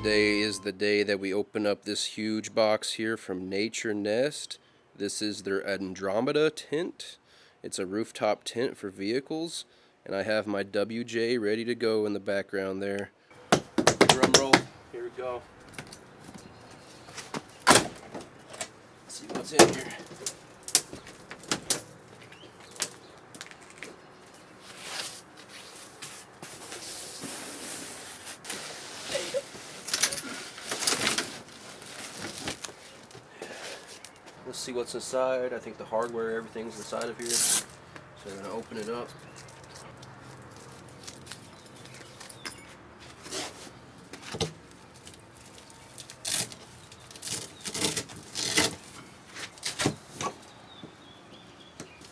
Today is the day that we open up this huge box here from NaturNest. This is their Andromeda tent. It's a rooftop tent for vehicles, and I have my WJ ready to go in the background there. Drum roll, here we go. Let's see what's in here. Let's see what's inside. I think the hardware, everything's inside of here. So I'm going to open it up.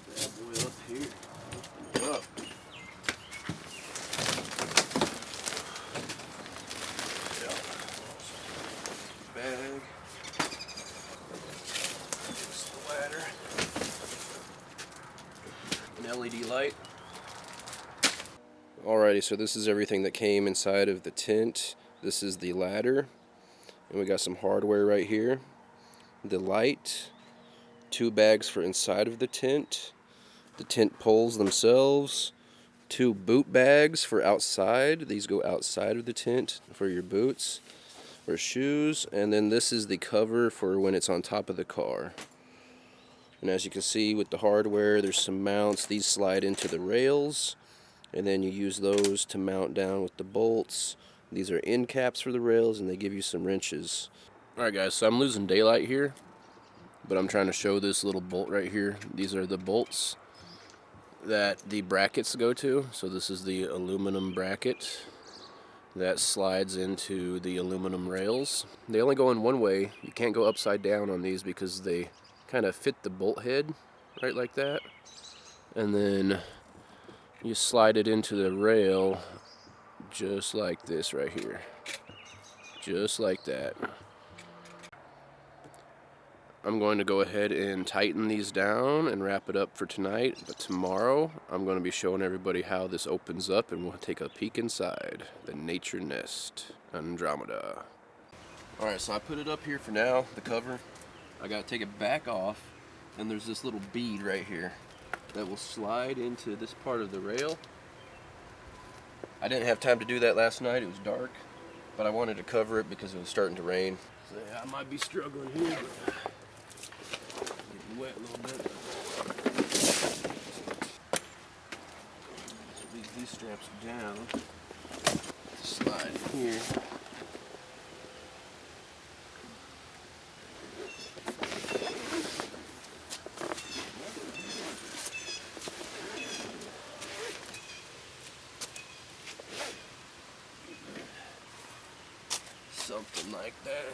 Bad boy up here. Open it up. Bag. Ladder, an LED light. Alrighty, so this is everything that came inside of the tent. This is the ladder, and we got some hardware right here. The light, 2 bags for inside of the tent poles themselves, 2 boot bags for outside. These go outside of the tent for your boots or shoes, and then this is the cover for when it's on top of the car. And as you can see with the hardware, there's some mounts. These slide into the rails, and then you use those to mount down with the bolts. These are end caps for the rails, and they give you some wrenches. Alright guys, so I'm losing daylight here, but I'm trying to show this little bolt right here. These are the bolts that the brackets go to. So this is the aluminum bracket that slides into the aluminum rails. They only go in one way. You can't go upside down on these because they kind of fit the bolt head right like that, and then you slide it into the rail just like this right here, just like that. I'm going to go ahead and tighten these down and wrap it up for tonight, but tomorrow I'm going to be showing everybody how this opens up, and we'll take a peek inside the NaturNest Andromeda. Alright, so I put it up here for now, the cover. I gotta take it back off, and there's this little bead right here that will slide into this part of the rail. I didn't have time to do that last night, it was dark, but I wanted to cover it because it was starting to rain. So yeah, I might be struggling here, but getting wet a little bit. So these straps down, slide in here. Something like that.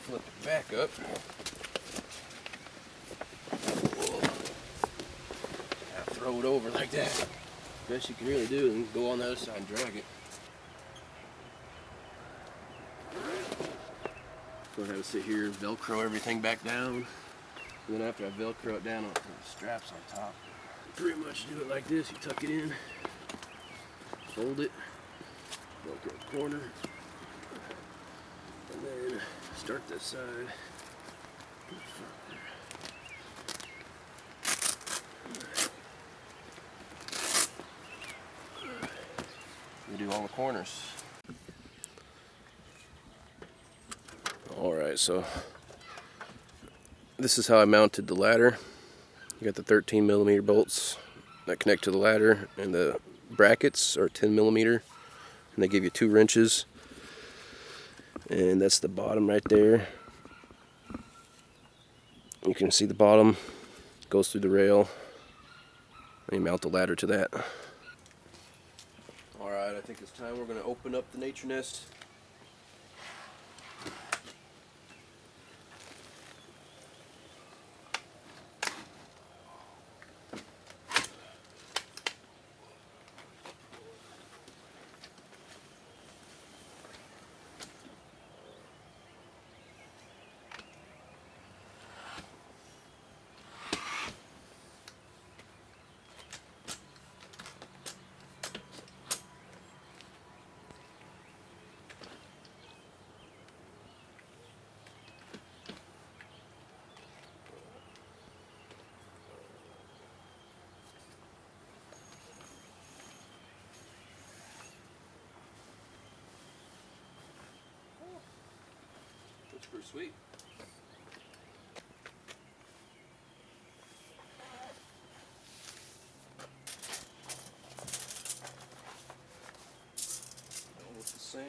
Flip it back up. Now throw it over like that. Best you can really do, and go on the other side and drag it. So I have to sit here, Velcro everything back down. And then after I Velcro it down, I'll put the straps on top. Pretty much do it like this. You tuck it in, fold it, Velcro the corner. And then start this side. We do all the corners. Alright, so this is how I mounted the ladder. You got the 13mm bolts that connect to the ladder, and the brackets are 10mm, and they give you 2 wrenches. And that's the bottom right there. You can see the bottom goes through the rail, and you mount the ladder to that. Alright, I think it's time we're going to open up the NaturNest. Pretty sweet. Almost the same.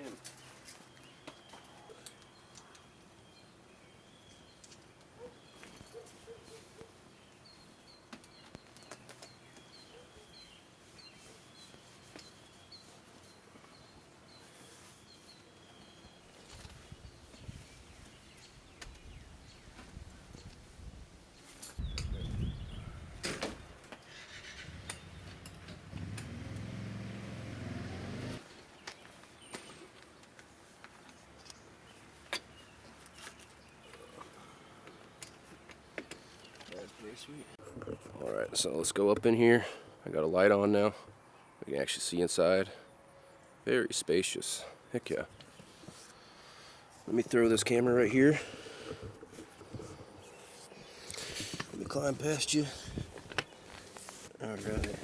That's pretty sweet. Alright, so let's go up in here. I got a light on now. We can actually see inside. Very spacious. Heck yeah. Let me throw this camera right here. Let me climb past you. Alright.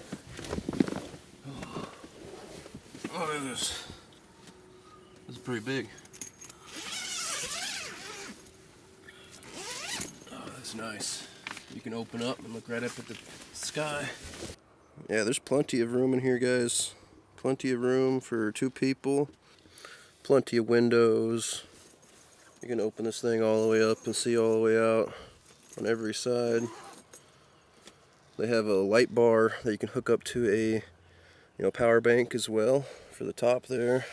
Oh, look at this. This is pretty big. Oh, that's nice. You can open up and look right up at the sky. Yeah, there's plenty of room in here, guys. Plenty of room for 2 people. Plenty of windows. You can open this thing all the way up and see all the way out on every side. They have a light bar that you can hook up to a power bank as well for the top there.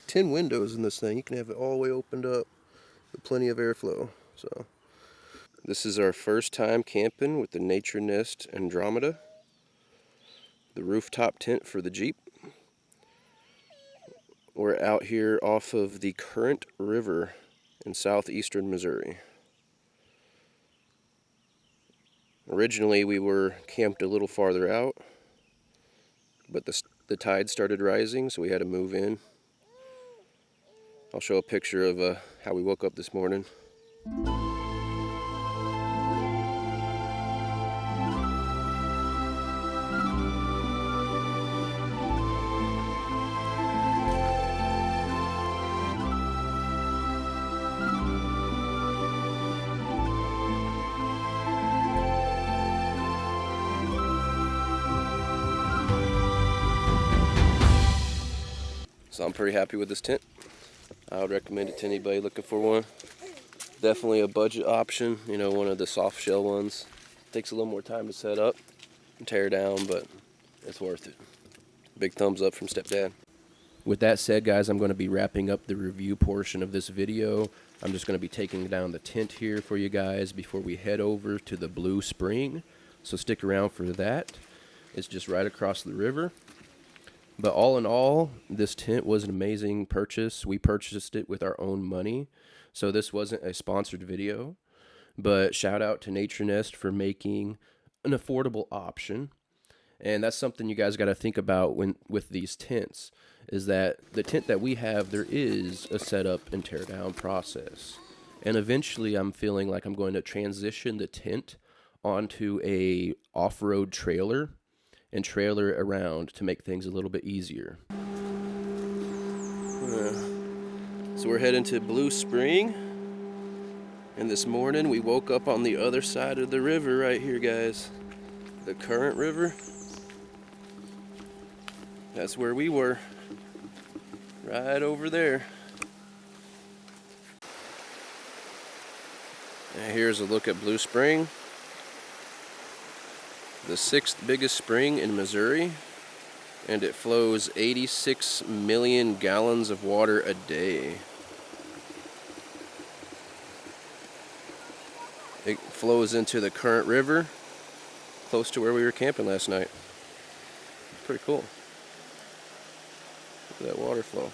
10 windows in this thing. You can have it all the way opened up with plenty of airflow. So this is our first time camping with the NaturNest Andromeda, the rooftop tent for the Jeep. We're out here off of the Current River in southeastern Missouri. Originally we were camped a little farther out, but the tide started rising, so we had to move in. I'll show a picture of how we woke up this morning. So I'm pretty happy with this tent. I would recommend it to anybody looking for one. Definitely a budget option, one of the soft shell ones. Takes a little more time to set up and tear down, but it's worth it. Big thumbs up from Stepdad. With that said, guys, I'm going to be wrapping up the review portion of this video. I'm just going to be taking down the tent here for you guys before we head over to the Blue Spring. So stick around for that. It's just right across the river. But all in all, this tent was an amazing purchase. We purchased it with our own money, so this wasn't a sponsored video. But shout out to NaturNest for making an affordable option. And that's something you guys got to think about with these tents, is that the tent that we have, there is a setup and tear down process. And eventually I'm feeling like I'm going to transition the tent onto a off-road trailer and trailer around to make things a little bit easier. So we're heading to Blue Spring, and this morning we woke up on the other side of the river right here, guys. The Current River. That's where we were, right over there. And here's a look at Blue Spring, the 6th biggest spring in Missouri, and it flows 86 million gallons of water a day. It flows into the Current River, close to where we were camping last night. Pretty cool. Look at that water flow.